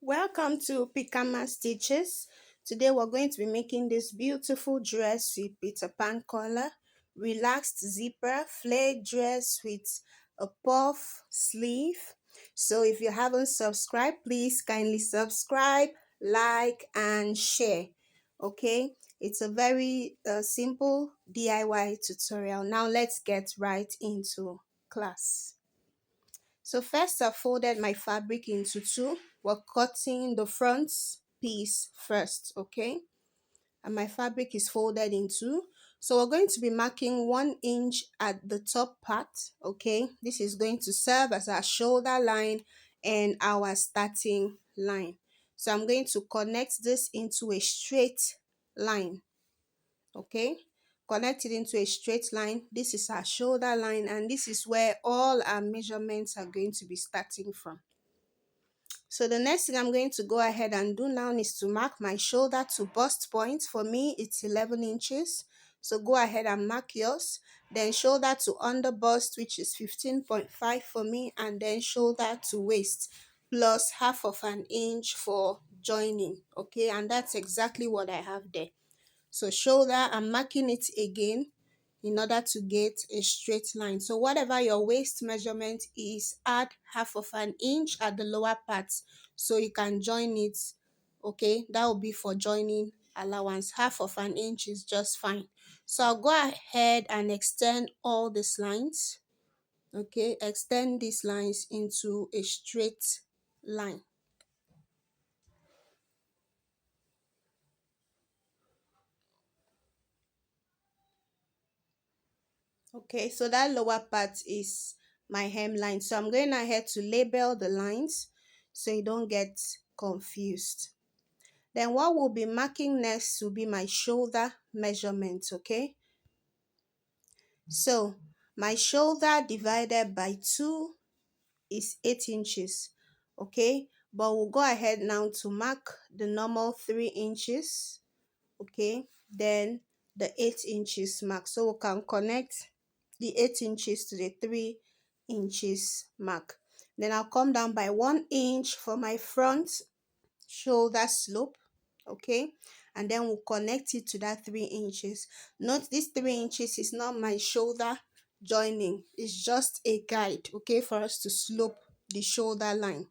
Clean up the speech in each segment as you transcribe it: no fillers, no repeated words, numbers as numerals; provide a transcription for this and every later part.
Welcome to Pikama Stitches. Today we're going to be making this beautiful dress with Peter Pan collar, relaxed zipper, flared dress with a puff sleeve. So if you haven't subscribed, please kindly subscribe, like and share. Okay, it's a very simple DIY tutorial. Now let's get right into class. So first I folded my fabric into two. We're cutting the front piece first, okay? And my fabric is folded in two. So we're going to be marking 1 inch at the top part, okay? This is going to serve as our shoulder line and our starting line. So I'm going to connect this into a straight line, okay? Connect it into a straight line. This is our shoulder line, and this is where all our measurements are going to be starting from. So the next thing I'm going to go ahead and do now is to mark my shoulder to bust point. For me, it's 11 inches. So go ahead and mark yours. Then shoulder to under bust, which is 15.5 for me, and then shoulder to waist plus half of an inch for joining, okay? And that's exactly what I have there. So shoulder, I'm marking it again in order to get a straight line. So whatever your waist measurement is, add half of an inch at the lower part so you can join it, okay? That will be for joining allowance. Half of an inch is just fine. So I'll go ahead and extend all these lines, okay? Extend these lines into a straight line. Okay, so that lower part is my hemline. So I'm going ahead to label the lines so you don't get confused. Then what we'll be marking next will be my shoulder measurement, okay? So my shoulder divided by 2 is 8 inches, okay? But we'll go ahead now to mark the normal 3 inches, okay? Then the 8 inches mark. So we can connect the 8 inches to the 3 inches mark. Then I'll come down by 1 inch for my front shoulder slope, okay? And then we'll connect it to that 3 inches. Note this 3 inches is not my shoulder joining, it's just a guide, okay, for us to slope the shoulder line.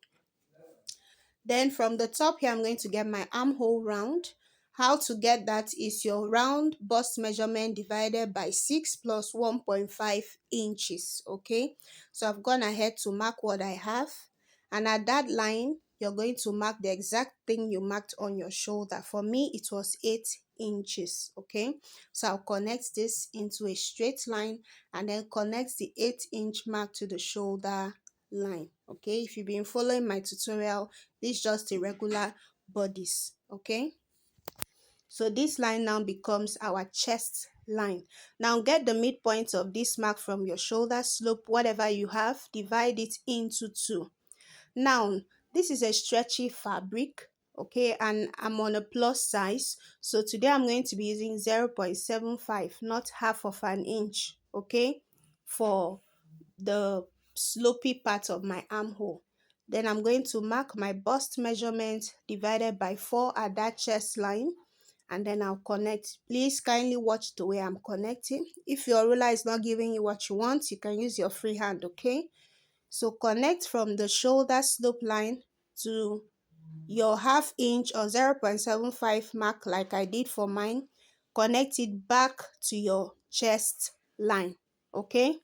Then from the top here, I'm going to get my armhole round. How to get that is your round bust measurement divided by 6 plus 1.5 inches, okay? So I've gone ahead to mark what I have. And at that line, you're going to mark the exact thing you marked on your shoulder. For me, it was 8 inches, okay? So I'll connect this into a straight line and then connect the 8-inch mark to the shoulder line, okay? If you've been following my tutorial, this is just a regular bodice, okay? So this line now becomes our chest line. Now get the midpoint of this mark from your shoulder slope, whatever you have, divide it into 2. Now this is a stretchy fabric, okay, and I'm on a plus size, so today I'm going to be using 0.75, not half of an inch, okay, for the slopey part of my armhole. Then I'm going to mark my bust measurement divided by 4 at that chest line, and then I'll connect. Please kindly watch the way I'm connecting. If your ruler is not giving you what you want, you can use your free hand, okay? So connect from the shoulder slope line to your half inch or 0.75 mark like I did for mine. Connect it back to your chest line, okay?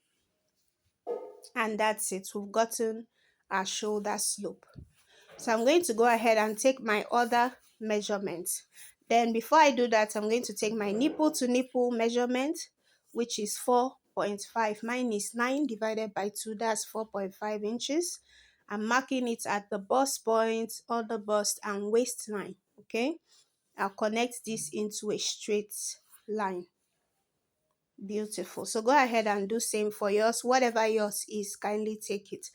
And that's it. We've gotten our shoulder slope. So I'm going to go ahead and take my other measurement. Then before I do that, I'm going to take my nipple to nipple measurement, which is 4.5. Mine is 9 divided by 2, that's 4.5 inches. I'm marking it at the bust point, other bust and waistline, okay? I'll connect this into a straight line. Beautiful. So go ahead and do same for yours. Whatever yours is, kindly take it.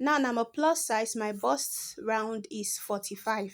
Now I'm a plus size. My bust round is 45,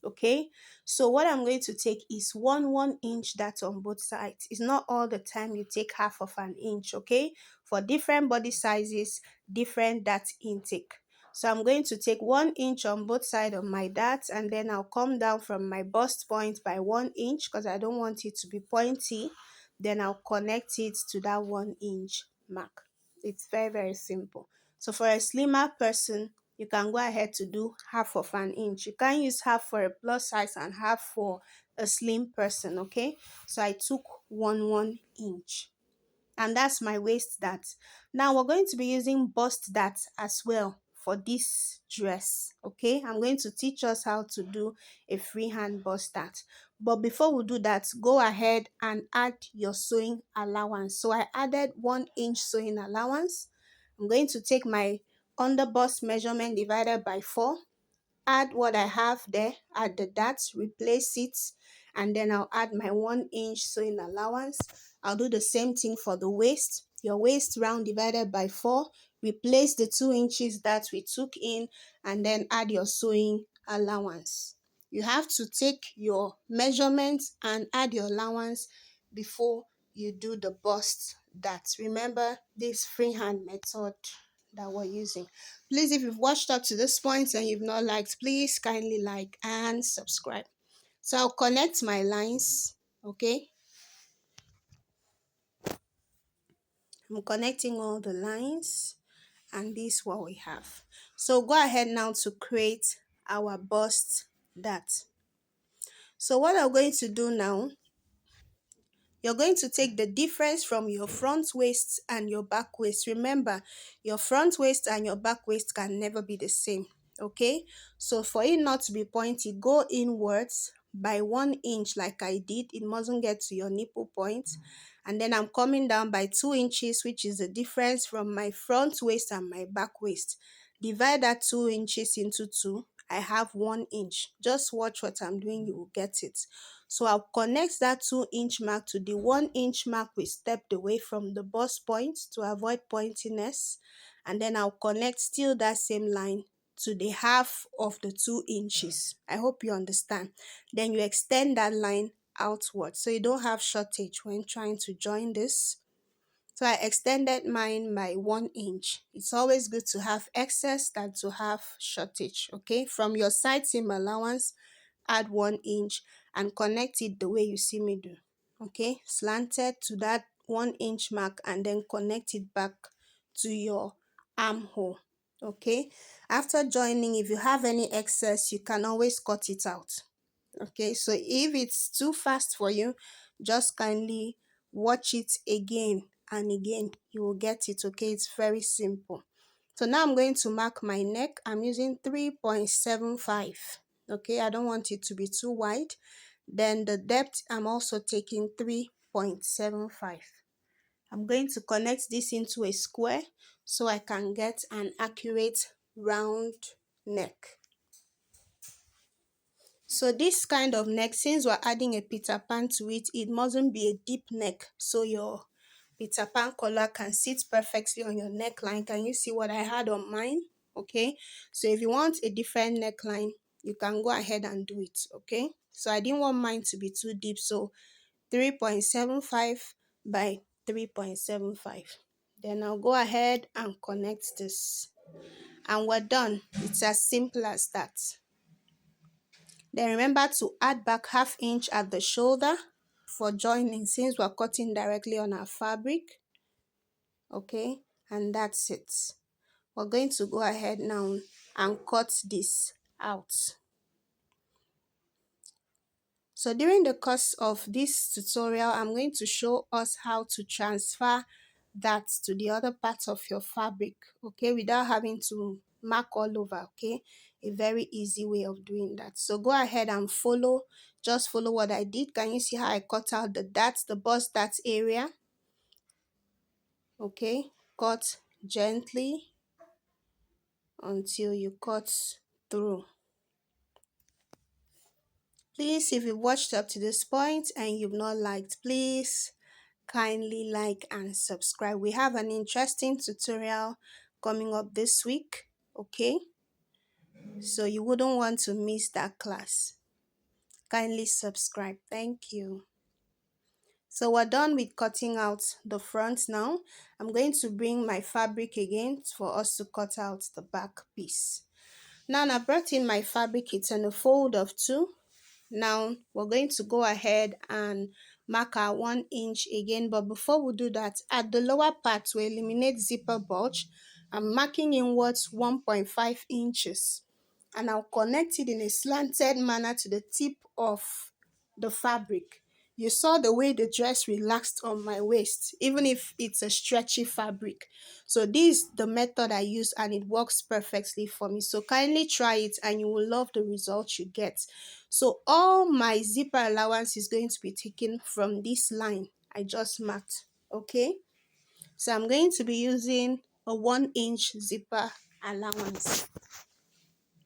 okay? So what I'm going to take is 1 inch that on both sides. It's not all the time you take half of an inch, okay? For different body sizes, different that intake. So I'm going to take 1 inch on both sides of my dart, and then I'll come down from my bust point by 1 inch because I don't want it to be pointy. Then I'll connect it to that 1 inch mark. It's very, very simple. So for a slimmer person, you can go ahead to do half of an inch. You can use half for a plus size and half for a slim person, okay? So I took 1 inch, and that's my waist dart. Now we're going to be using bust dart as well for this dress, okay? I'm going to teach us how to do a freehand bust dart. But before we do that, go ahead and add your sewing allowance. So I added 1 inch sewing allowance. I'm going to take my under bust measurement divided by 4, add what I have there, add the dots, replace it, and then I'll add my 1 inch sewing allowance. I'll do the same thing for the waist. Your waist round divided by 4, replace the 2 inches that we took in, and then add your sewing allowance. You have to take your measurements and add your allowance before you do the bust dart. Remember this freehand method that we're using. Please, if you've watched up to this point and you've not liked, please kindly like and subscribe. So I'll connect my lines, okay? I'm connecting all the lines, and this is what we have. So go ahead now to create our bust dart. So what I'm going to do now, you're going to take the difference from your front waist and your back waist. Remember, your front waist and your back waist can never be the same, okay? So for it not to be pointy, go inwards by 1 inch like I did. It mustn't get to your nipple point. And then I'm coming down by 2 inches, which is the difference from my front waist and my back waist. Divide that 2 inches into 2. I have 1 inch. Just watch what I'm doing, you will get it. So I'll connect that 2 inch mark to the 1 inch mark we stepped away from the bust point to avoid pointiness. And then I'll connect still that same line to the half of the 2 inches. I hope you understand. Then you extend that line outward so you don't have shortage when trying to join this. So I extended mine by 1 inch. It's always good to have excess than to have shortage, okay? From your side seam allowance, add 1 inch and connect it the way you see me do, okay? Slanted to that 1 inch mark and then connect it back to your armhole, okay? After joining, if you have any excess, you can always cut it out, okay? So if it's too fast for you, just kindly watch it again and again. You will get it, okay? It's very simple. So now I'm going to mark my neck. I'm using 3.75, okay? I don't want it to be too wide. Then the depth, I'm also taking 3.75. I'm going to connect this into a square so I can get an accurate round neck. So this kind of neck, since we're adding a Peter Pan to it, it mustn't be a deep neck. So your Peter Pan collar can sit perfectly on your neckline. Can you see what I had on mine? Okay. So if you want a different neckline, you can go ahead and do it. Okay. So I didn't want mine to be too deep. So 3.75 by 3.75. Then I'll go ahead and connect this. And we're done. It's as simple as that. Then remember to add back ½ inch at the shoulder for joining since we're cutting directly on our fabric. Okay, and that's it. We're going to go ahead now and cut this out. So during the course of this tutorial, I'm going to show us how to transfer that to the other parts of your fabric, okay, without having to mark all over, okay? A very easy way of doing that. So go ahead and follow, just follow what I did. Can you see how I cut out the dots, the bust dots area? Okay, cut gently until you cut through. Please, if you've watched up to this point and you've not liked, please kindly like and subscribe. We have an interesting tutorial coming up this week, okay? So you wouldn't want to miss that class. Kindly subscribe. Thank you. So we're done with cutting out the front now. I'm going to bring my fabric again for us to cut out the back piece. Now I brought in my fabric, it's in a fold of 2. Now we're going to go ahead and mark our 1 inch again, but before we do that, at the lower part to eliminate zipper bulge, I'm marking inwards 1.5 inches, and I'll connect it in a slanted manner to the tip of the fabric. You saw the way the dress relaxed on my waist, even if it's a stretchy fabric. So this is the method I use and it works perfectly for me. So kindly try it and you will love the results you get. So all my zipper allowance is going to be taken from this line I just marked, okay? So I'm going to be using a 1 inch zipper allowance.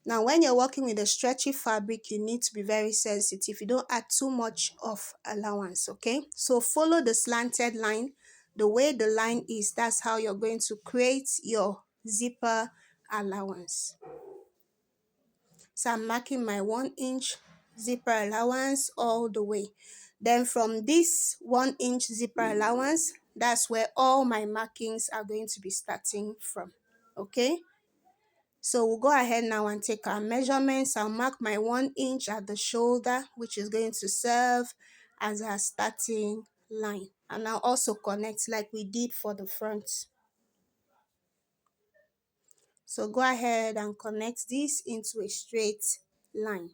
Now, when you're working with a stretchy fabric, you need to be very sensitive. You don't add too much of allowance, okay? So follow the slanted line. The way the line is, that's how you're going to create your zipper allowance. So I'm marking my 1 inch zipper allowance all the way. Then from this 1 inch zipper allowance, that's where all my markings are going to be starting from, okay? So we'll go ahead now and take our measurements. I'll mark my 1 inch at the shoulder, which is going to serve as our starting line. And I'll also connect like we did for the front. So go ahead and connect this into a straight line.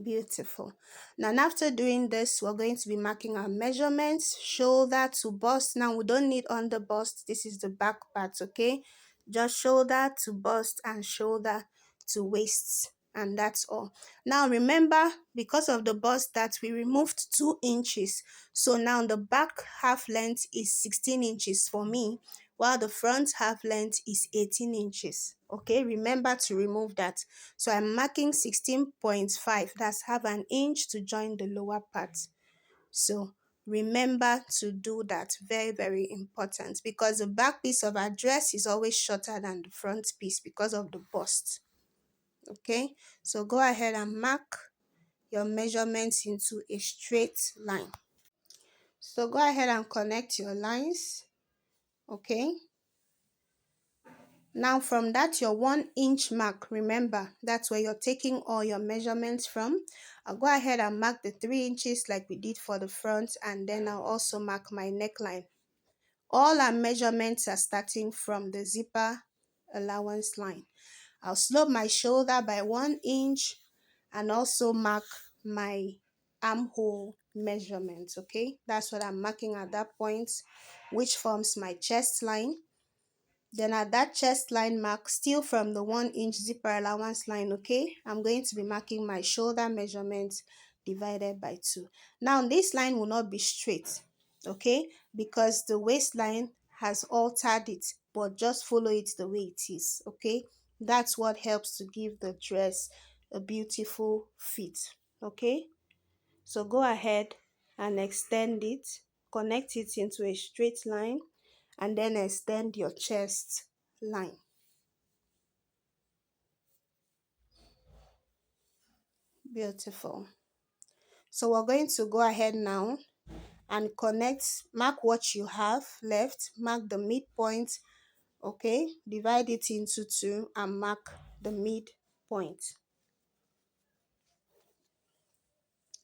Beautiful. Now after doing this, we're going to be marking our measurements, shoulder to bust. Now we don't need under bust, this is the back part, okay? Just shoulder to bust and shoulder to waist, and that's all. Now remember, because of the bust that we removed 2 inches, so now the back half length is 16 inches for me, while the front half length is 18 inches. Okay, remember to remove that. So I'm marking 16.5, that's half an inch to join the lower part. So remember to do that, very, very important, because the back piece of our dress is always shorter than the front piece because of the bust. Okay, so go ahead and mark your measurements into a straight line. So go ahead and connect your lines, okay? Now from that your 1 inch mark, remember that's where you're taking all your measurements from. I'll go ahead and mark the 3 inches like we did for the front, and then I'll also mark my neckline. All our measurements are starting from the zipper allowance line. I'll slope my shoulder by 1 inch and also mark my armhole measurement, okay? That's what I'm marking at that point, which forms my chest line. Then at that chest line mark, still from the 1 inch zipper allowance line, okay, I'm going to be marking my shoulder measurement divided by 2. Now this line will not be straight, okay, because the waistline has altered it, but just follow it the way it is, okay? That's what helps to give the dress a beautiful fit, okay? So go ahead and extend it, connect it into a straight line, and then extend your chest line. Beautiful. So we're going to go ahead now and connect, mark what you have left, mark the midpoint, okay? Divide it into 2 and mark the midpoint.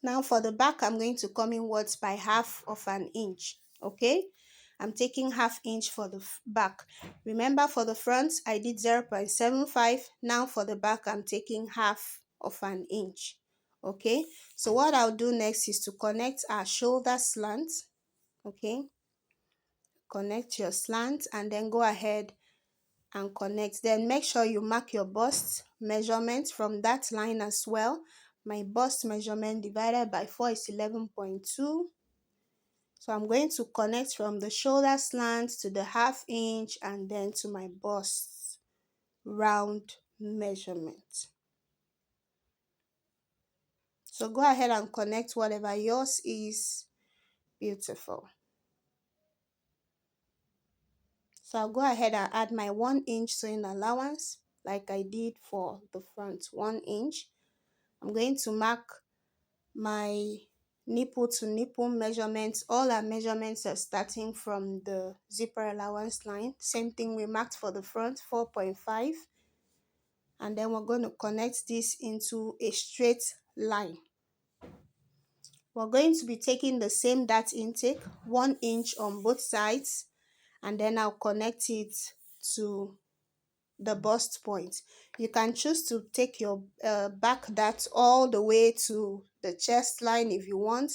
Now for the back, I'm going to come inwards by half of an inch, okay? I'm taking half inch for the back. Remember for the front, I did 0.75. Now for the back, I'm taking half of an inch, okay? So what I'll do next is to connect our shoulder slant, okay? Connect your slant and then go ahead and connect. Then make sure you mark your bust measurement from that line as well. My bust measurement divided by 4 is 11.2. So I'm going to connect from the shoulder slant to the half inch and then to my bust round measurement. So go ahead and connect whatever yours is. Beautiful. So I'll go ahead and add my 1 inch sewing allowance like I did for the front, 1 inch. I'm going to mark my nipple to nipple measurements. All our measurements are starting from the zipper allowance line. Same thing we marked for the front, 4.5. And then we're going to connect this into a straight line. We're going to be taking the same dart intake, 1 inch on both sides, and then I'll connect it to the bust point. You can choose to take your back dart all the way to the chest line if you want,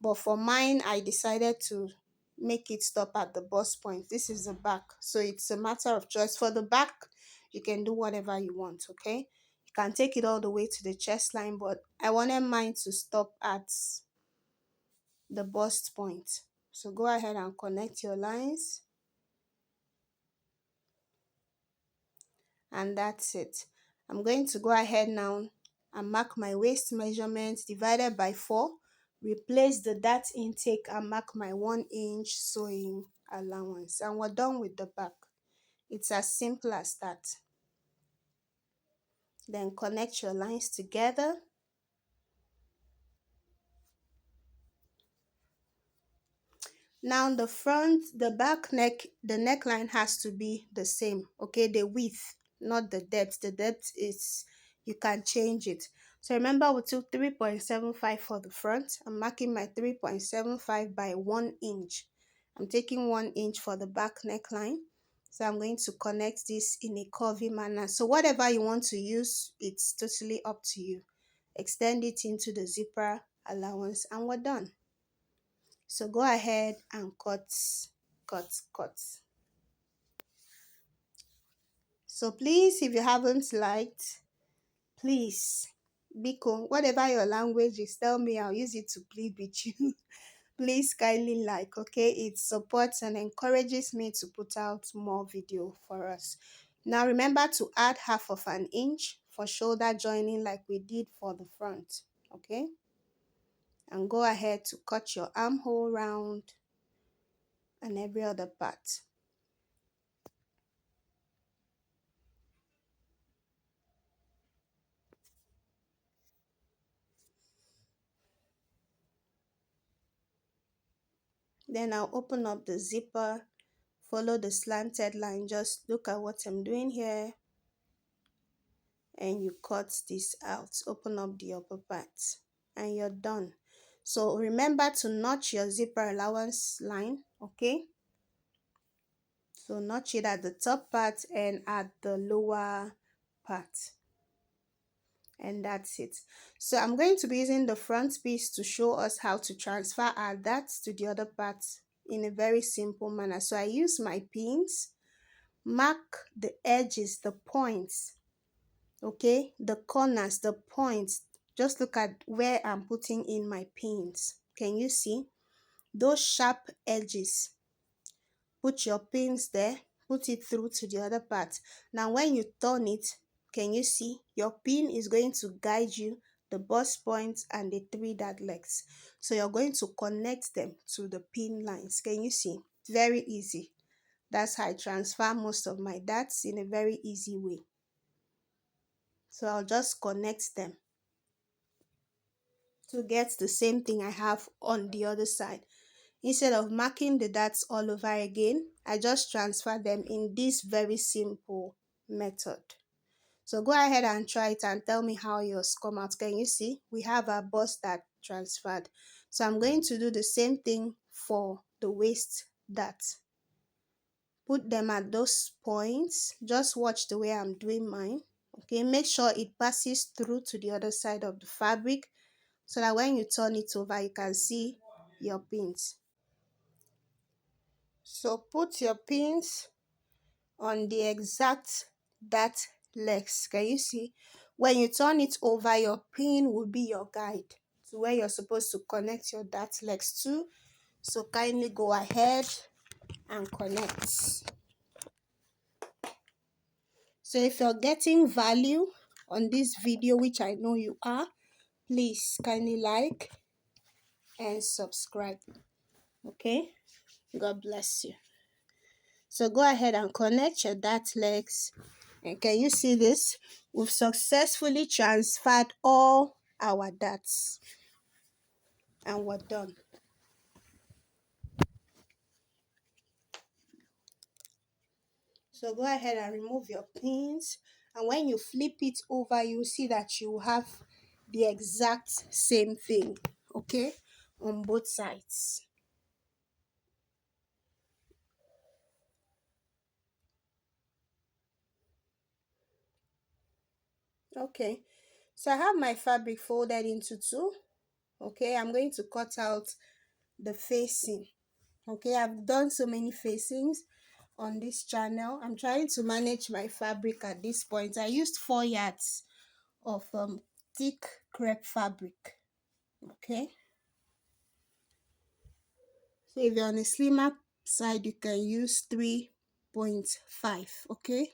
but for mine I decided to make it stop at the bust point. This is the back, so it's a matter of choice. For the back, you can do whatever you want, okay? You can take it all the way to the chest line, but I wanted mine to stop at the bust point. So go ahead and connect your lines, and that's it. I'm going to go ahead now and mark my waist measurement divided by 4, replace the dart intake and mark my 1 inch sewing allowance, and we're done with the back. It's as simple as that. Then connect your lines together. Now the front, the back neck, the neckline has to be the same, okay? The width, not the depth. The depth is, you can change it. So remember we took 3.75 for the front. I'm marking my 3.75 by 1 inch. I'm taking 1 inch for the back neckline. So I'm going to connect this in a curvy manner. So whatever you want to use, it's totally up to you. Extend it into the zipper allowance and we're done. So go ahead and cut. So please, if you haven't liked, please, Biko, whatever your language is, tell me, I'll use it to plead with you. Please kindly like, okay? It supports and encourages me to put out more video for us. Now remember to add 1/2 inch for shoulder joining like we did for the front, okay? And go ahead to cut your armhole round and every other part. Then I'll open up the zipper, follow the slanted line, just look at what I'm doing here, and you cut this out, open up the upper part, and you're done. So remember to notch your zipper allowance line, okay? So notch it at the top part and at the lower part. And that's it. So I'm going to be using the front piece to show us how to transfer our darts to the other parts in a very simple manner. So I use my pins, mark the edges, the points, okay, the corners, the points. Just look at where I'm putting in my pins. Can you see those sharp edges? Put your pins there, put it through to the other part. Now when you turn it, can you see your pin is going to guide you the bust points and the 3 dart legs? So you're going to connect them to the pin lines. Can you see? Very easy. That's how I transfer most of my darts, in a very easy way. So I'll just connect them to get the same thing I have on the other side. Instead of marking the darts all over again, I just transfer them in this very simple method. So go ahead and try it and tell me how yours come out. Can you see? We have our bust dart transferred. So I'm going to do the same thing for the waist dart. Put them at those points. Just watch the way I'm doing mine. Okay, make sure it passes through to the other side of the fabric so that when you turn it over, you can see your pins. So put your pins on the exact dart legs. Can you see? When you turn it over, your pin will be your guide to where you're supposed to connect your dart legs to. So kindly go ahead and connect. So if you're getting value on this video, which I know you are, please kindly like and subscribe. Okay? God bless you. So go ahead and connect your dart legs. And can you see this? We've successfully transferred all our darts. and we're done. So go ahead and remove your pins, and when you flip it over, you will see that you have the exact same thing, okay, on both sides. Okay, so I have my fabric folded into two. Okay, I'm going to cut out the facing. Okay, I've done so many facings on this channel. I'm trying to manage my fabric at this point. I used 4 yards of thick crepe fabric. Okay, so if you're on a slimmer side, you can use 3.5. Okay,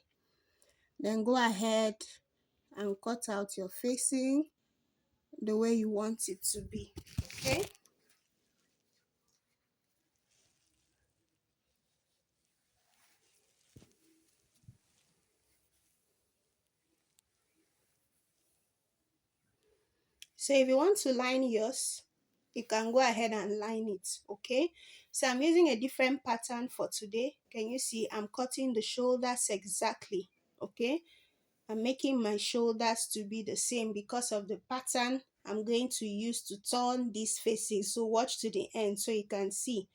then go ahead and cut out your facing the way you want it to be. Okay, so if you want to line yours, you can go ahead and line it. Okay, so I'm using a different pattern for today. Can you see I'm cutting the shoulders exactly? Okay, I'm making my shoulders to be the same because of the pattern I'm going to use to turn these faces. So watch to the end so you can see.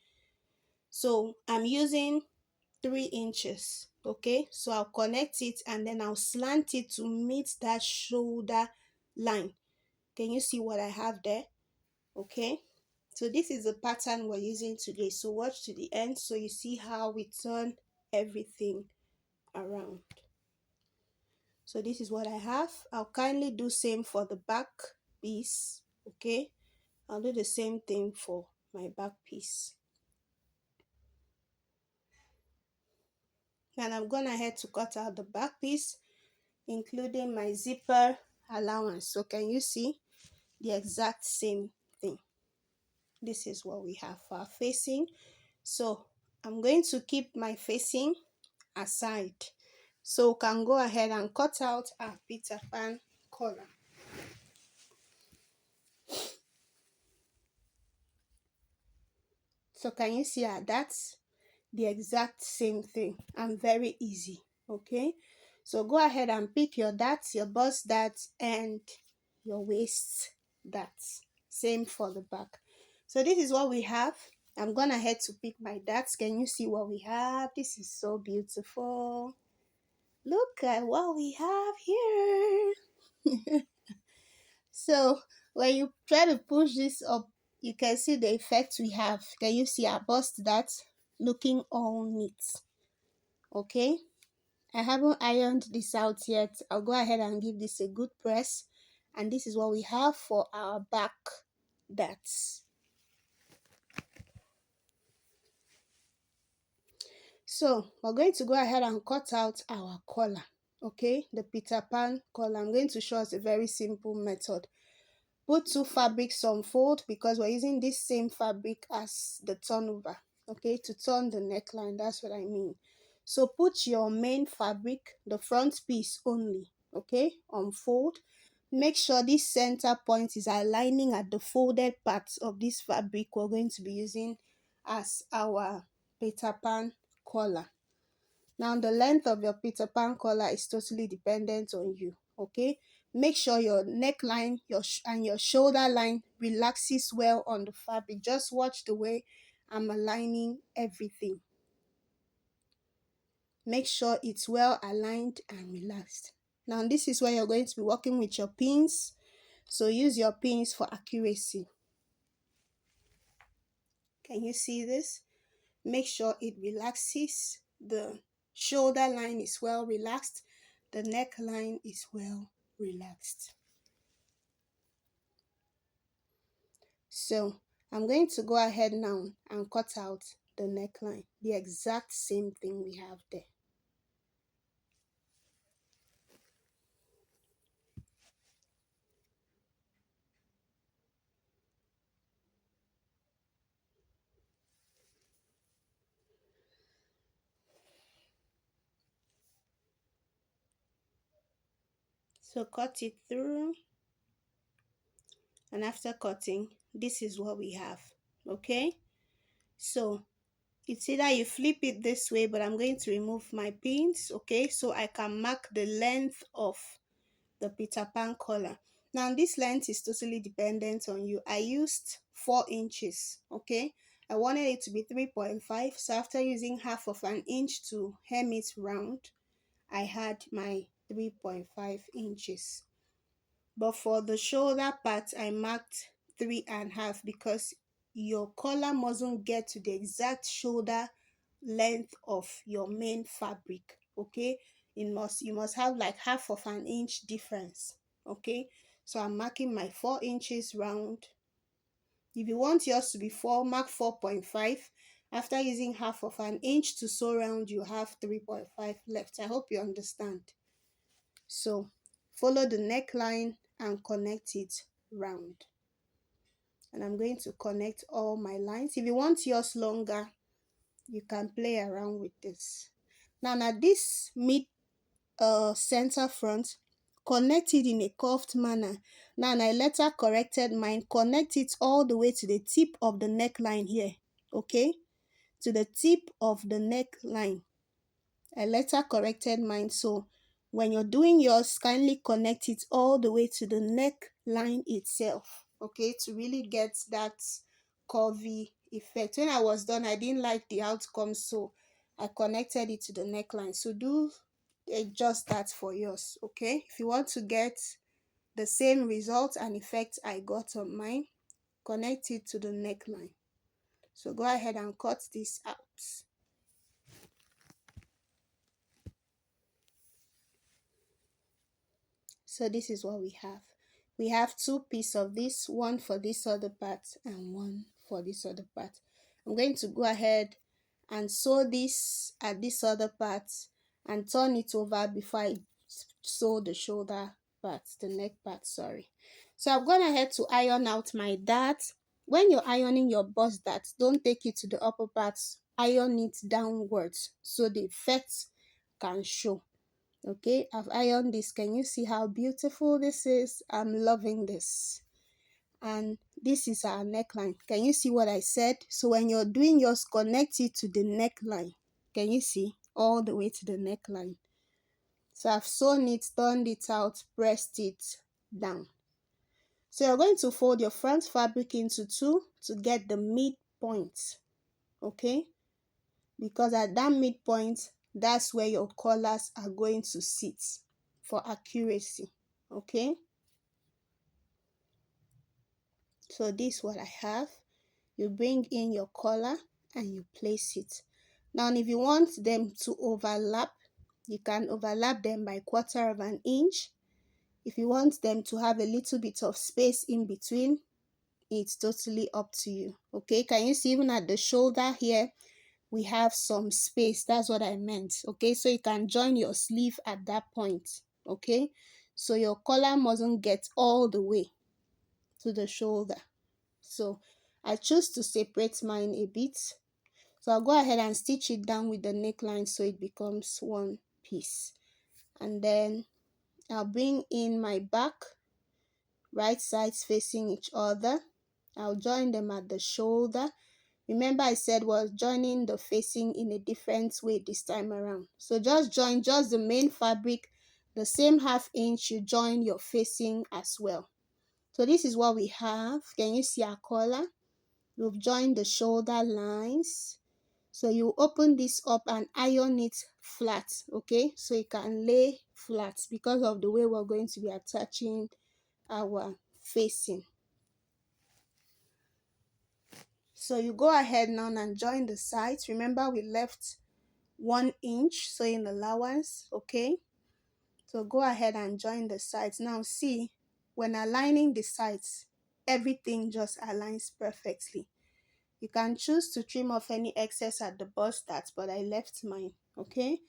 So I'm using 3 inches. Okay, so I'll connect it and then I'll slant it to meet that shoulder line. Can you see what I have there? Okay, so this is the pattern we're using today. So watch to the end so you see how we turn everything around. So this is what I have. I'll kindly do same for the back piece. Okay, I'll do the same thing for my back piece. And I'm gonna head to cut out the back piece, including my zipper allowance. So can you see the exact same thing? This is what we have for our facing. So I'm going to keep my facing aside, so we can go ahead and cut out our Peter Pan collar. So can you see that that's the exact same thing and very easy? Okay, so go ahead and pick your darts, your bust darts, and your waist darts. Same for the back. So this is what we have. I'm gonna head to pick my darts. Can you see what we have? This is so beautiful. Look at what we have here. So when you try to push this up, you can see the effect we have. Can you see our bust that looking all neat? Okay, I haven't ironed this out yet. I'll go ahead and give this a good press, and this is what we have for our back darts. So we're going to go ahead and cut out our collar. Okay, the Peter Pan collar. I'm going to show us a very simple method. Put two fabrics on fold because we're using this same fabric as the turnover. Okay, to turn the neckline, that's what I mean. So put your main fabric, the front piece only, okay, on fold. Make sure this center point is aligning at the folded parts of this fabric we're going to be using as our Peter Pan collar. Now the length of your Peter Pan collar is totally dependent on you. Okay, make sure your neckline and your shoulder line relaxes well on the fabric. Just watch the way I'm aligning everything. Make sure it's well aligned and relaxed. Now this is where you're going to be working with your pins, so use your pins for accuracy. Can you see this? Make sure it relaxes. The shoulder line is well relaxed. The neckline is well relaxed. So I'm going to go ahead now and cut out the neckline. The exact same thing we have there. So cut it through And after cutting, this is what we have. Okay, so it's either you flip it this way, but I'm going to remove my pins, okay, so I can mark the length of the Peter Pan collar. Now this length is totally dependent on you. I used 4 inches, okay. I wanted it to be 3.5, so after using half of an inch to hem it round, I had my 3.5 inches. But for the shoulder part, I marked 3.5 because your collar mustn't get to the exact shoulder length of your main fabric. Okay, you must have like half of an inch difference. Okay, so I'm marking my 4 inches round. If you want yours to be 4, mark 4.5. After using half of an inch to sew round, you have 3.5 left. I hope you understand. So follow the neckline and connect it round. And I'm going to connect all my lines. If you want yours longer, you can play around with this. Now this mid center front, connect it in a curved manner. Now I later corrected mine, connect it all the way to the tip of the neckline here. Okay, to the tip of the neckline. I later corrected mine, so when you're doing yours, kindly connect it all the way to the neckline itself, okay, to really get that curvy effect. When I was done, I didn't like the outcome, so I connected it to the neckline. So do just that for yours, okay. If you want to get the same result and effect I got on mine, connect it to the neckline. So go ahead and cut this out. So this is what we have. We have 2 pieces of this, one for this other part and one for this other part. I'm going to go ahead and sew this at this other part and turn it over before I sew the shoulder part, the neck part, sorry. So I've gone ahead to iron out my dart. When you're ironing your bust dart, don't take it to the upper parts, iron it downwards so the effect can show. Okay, I've ironed this. Can you see how beautiful this is? I'm loving this. And this is our neckline. Can you see what I said? So when you're doing yours, connect it to the neckline. Can you see? All the way to the neckline. So I've sewn it, turned it out, pressed it down. So you're going to fold your front fabric into 2 to get the midpoint. Okay, because at that midpoint, that's where your collars are going to sit for accuracy. Okay, so this is what I have. You bring in your collar and you place it. Now if you want them to overlap, you can overlap them by 1/4 of an inch. If you want them to have a little bit of space in between, it's totally up to you. Okay, can you see even at the shoulder here, we have some space. That's what I meant. Okay, so you can join your sleeve at that point. Okay, so your collar mustn't get all the way to the shoulder. So I choose to separate mine a bit. So I'll go ahead and stitch it down with the neckline so it becomes one piece. And then I'll bring in my back, right sides facing each other. I'll join them at the shoulder. Remember I said was joining the facing in a different way this time around. So just join just the main fabric, the same 1/2 inch you join your facing as well. So this is what we have. Can you see our collar? We've joined the shoulder lines. So you open this up and iron it flat, okay? So it can lay flat because of the way we're going to be attaching our facing. So you go ahead now and join the sides. Remember we left 1 inch sewing allowance, okay? So go ahead and join the sides. Now see, when aligning the sides, everything just aligns perfectly. You can choose to trim off any excess at the bust dart, but I left mine, okay?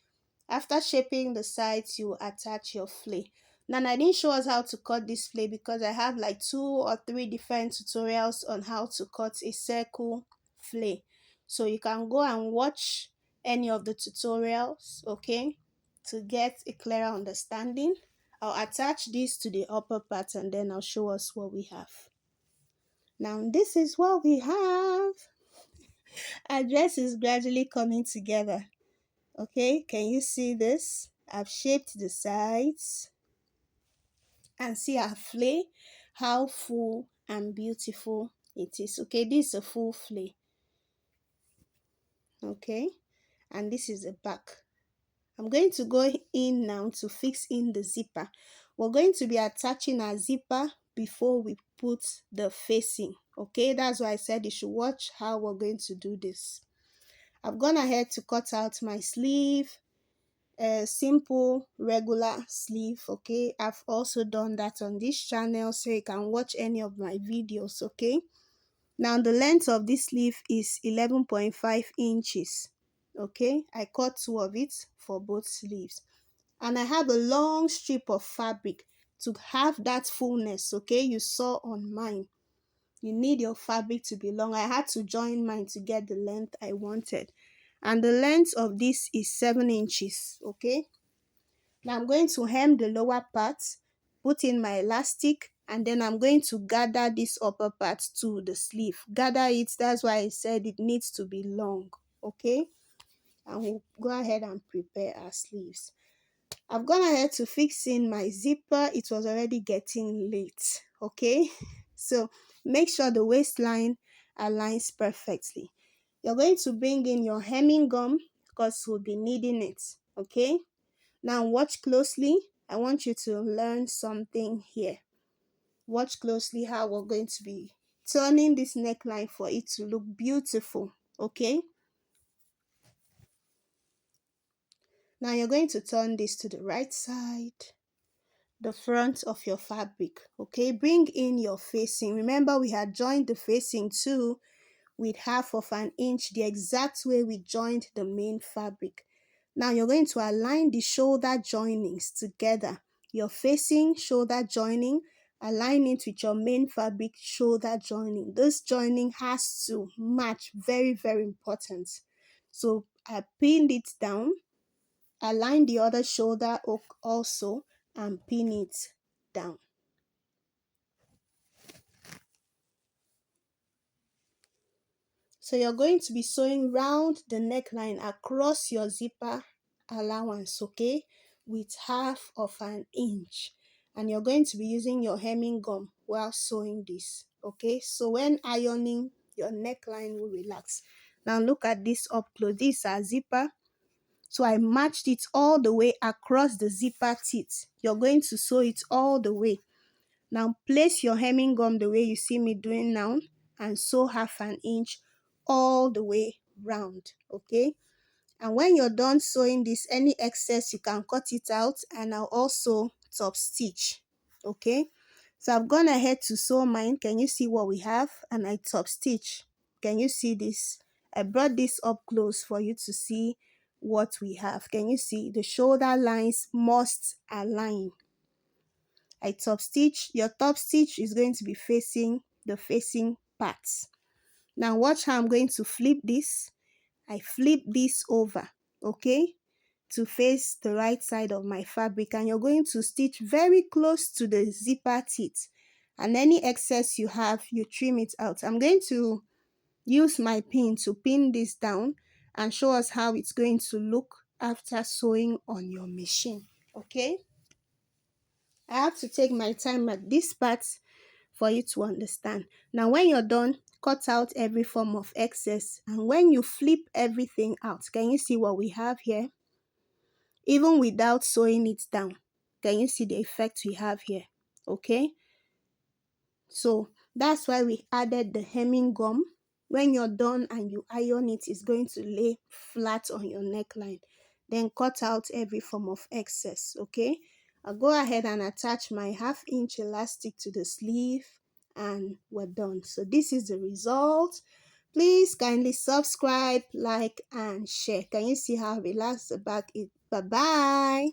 After shaping the sides, you attach your flay. Now I didn't show us how to cut this flay because I have like 2 or 3 different tutorials on how to cut a circle flay. So you can go and watch any of the tutorials, okay, to get a clearer understanding. I'll attach this to the upper part and then I'll show us what we have. Now this is what we have. Our dress is gradually coming together. Okay, can you see this? I've shaped the sides and see our flay, how full and beautiful it is. Okay, this is a full flay. Okay, and this is the back. I'm going to go in now to fix in the zipper. We're going to be attaching our zipper before we put the facing. Okay, that's why I said you should watch how we're going to do this. I've gone ahead to cut out my sleeve, a simple regular sleeve. Okay, I've also done that on this channel, so you can watch any of my videos. Okay, now the length of this sleeve is 11.5 inches. Okay, I cut two of it for both sleeves, and I have a long strip of fabric to have that fullness. Okay, you saw on mine, you need your fabric to be long. I had to join mine to get the length I wanted, and the length of this is 7 inches. Okay, now I'm going to hem the lower part, put in my elastic, and then I'm going to gather this upper part to the sleeve. Gather it, that's why I said it needs to be long. Okay, and we'll go ahead and prepare our sleeves. I've gone ahead to fix in my zipper. It was already getting late. Okay, so make sure the waistline aligns perfectly. You're going to bring in your hemming gum because we'll be needing it. Okay, now watch closely. I want you to learn something here. Watch closely how we're going to be turning this neckline for it to look beautiful. Okay, now you're going to turn this to the right side, the front of your fabric. Okay, bring in your facing. Remember, we had joined the facing too with 1/2 inch, the exact way we joined the main fabric. Now you're going to align the shoulder joinings together. Your facing shoulder joining, align it with your main fabric shoulder joining. This joining has to match, very, very important. So I pinned it down, align the other shoulder also, and pin it down. So you're going to be sewing round the neckline across your zipper allowance, okay, with 1/2 inch. And you're going to be using your hemming gum while sewing this, okay? So when ironing, your neckline will relax. Now look at this up close. This is our zipper. So I matched it all the way across the zipper teeth. You're going to sew it all the way. Now place your hemming gum the way you see me doing now and sew 1/2 inch all the way round. Okay, and when you're done sewing this, any excess you can cut it out, and I'll also top stitch. Okay, so I've gone ahead to sew mine. Can you see what we have? And I top stitch. Can you see this? I brought this up close for you to see what we have. Can you see the shoulder lines must align? I top stitch. Your top stitch is going to be facing the facing parts. Now watch how I'm going to flip this. I flip this over, okay, to face the right side of my fabric, and you're going to stitch very close to the zipper teeth, and any excess you have, you trim it out. I'm going to use my pin to pin this down and show us how it's going to look after sewing on your machine. Okay, I have to take my time at this part for you to understand. Now when you're done, cut out every form of excess, and when you flip everything out, can you see what we have here? Even without sewing it down, can you see the effect we have here? Okay, so that's why we added the hemming gum. When you're done and you iron it, it's going to lay flat on your neckline. Then cut out every form of excess. Okay, I'll go ahead and attach my 1/2 inch elastic to the sleeve, and we're done. So this is the result. Please kindly subscribe, like, and share. Can you see how relaxed the back is? Bye bye.